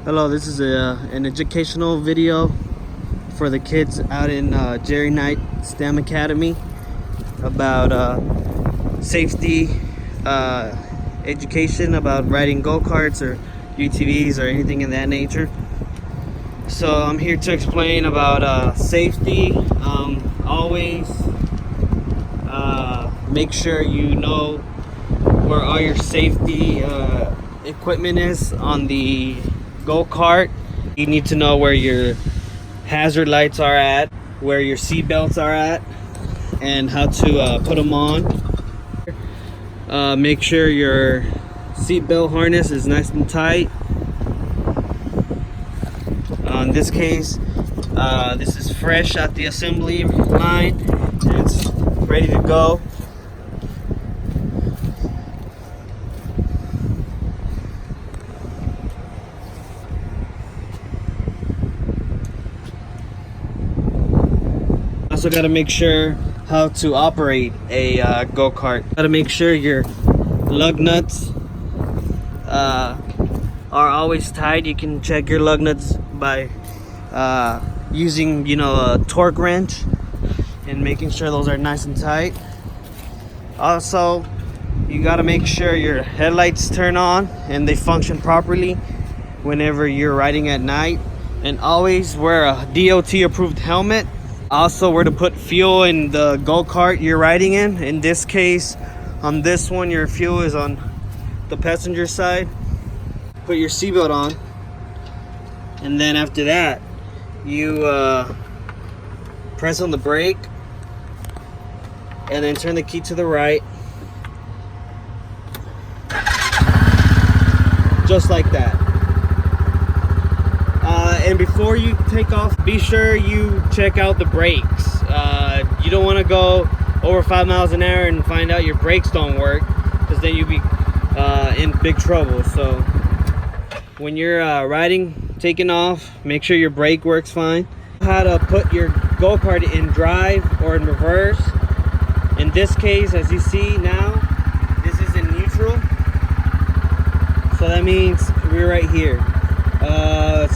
Hello, this is an educational video for the kids out in Jerry Knight STEM Academy about safety education about riding go-karts or UTVs or anything in that nature. So I'm here to explain about safety. Always make sure you know where all your safety equipment is on the go-kart. You need to know where your hazard lights are at, where your seat belts are at, and how to put them on. Make sure your seat belt harness is nice and tight. In this case, this is fresh out the assembly line and it's ready to go. Also got to make sure how to operate a go-kart. Got to make sure your lug nuts are always tight. You can check your lug nuts by using, a torque wrench and making sure those are nice and tight. Also, you got to make sure your headlights turn on and they function properly whenever you're riding at night, and always wear a DOT approved helmet. Also, where to put fuel in the go-kart you're riding in. In this case, on this one, your fuel is on the passenger side. Put your seatbelt on, and then after that, you press on the brake, and then turn the key to the right, just like that. And before you take off, be sure you check out the brakes. You don't want to go over 5 miles an hour and find out your brakes don't work, because then you'll be in big trouble. So when you're riding, taking off, make sure your brake works fine. How to put your go-kart in drive or in reverse. In this case, as you see now, this is in neutral. So that means we're right here.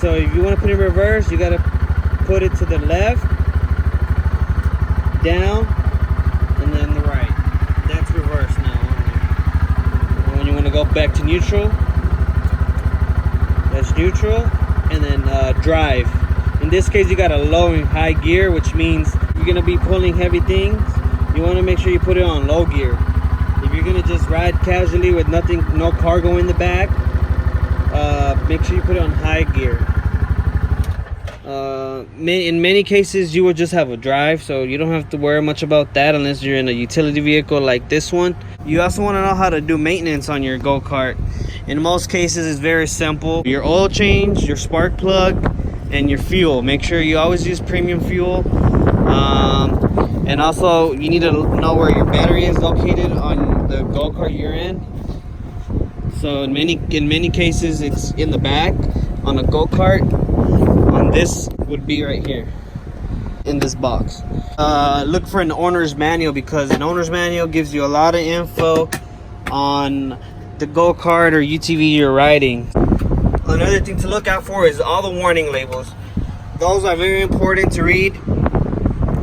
So if you want to put it in reverse, you got to put it to the left, down, and then the right. That's reverse now. And when you want to go back to neutral, that's neutral, and then drive. In this case, you got a low and high gear, which means you're going to be pulling heavy things. You want to make sure you put it on low gear. If you're going to just ride casually with nothing, no cargo in the back, make sure you put it on high gear. In many cases, you will just have a drive, so you don't have to worry much about that unless you're in a utility vehicle like this one. You also want to know how to do maintenance on your go-kart. In most cases, it's very simple. Your oil change, your spark plug, and your fuel. Make sure you always use premium fuel. And also, you need to know where your battery is located on the go-kart you're in. So in many cases, it's in the back on a go-kart. On this would be right here in this box. Look for an owner's manual, because an owner's manual gives you a lot of info on the go-kart or UTV you're riding. Another thing to look out for is all the warning labels. Those are very important to read,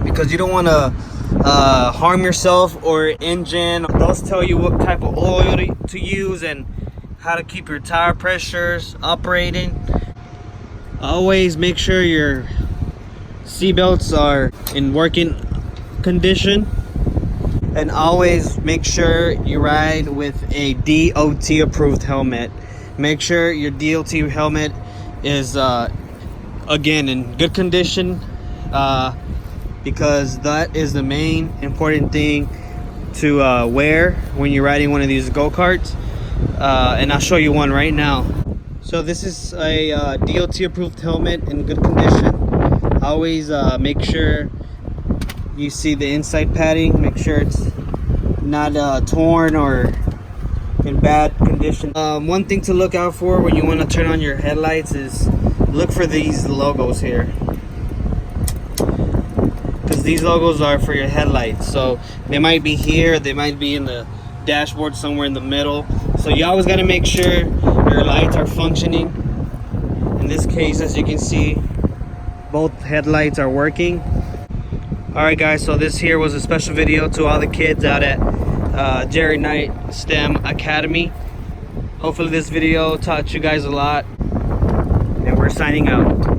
because you don't want to harm yourself or engine. Those tell you what type of oil to use and how to keep your tire pressures operating. Always make sure your seat belts are in working condition, and always make sure you ride with a DOT approved helmet. Make sure your DOT helmet is again in good condition, because that is the main important thing to wear when you're riding one of these go-karts. And I'll show you one right now. So this is a DOT approved helmet in good condition. Always make sure you see the inside padding. Make sure it's not torn or in bad condition. One thing to look out for when you want to turn on your headlights is look for these logos here, because these logos are for your headlights. So they might be here, they might be in the dashboard somewhere in the middle. So you always got to make sure your lights are functioning In this case, as you can see, both headlights are working. Alright guys, so this here was a special video to all the kids out at Jerry Knight STEM Academy. Hopefully this video taught you guys a lot, and we're signing out.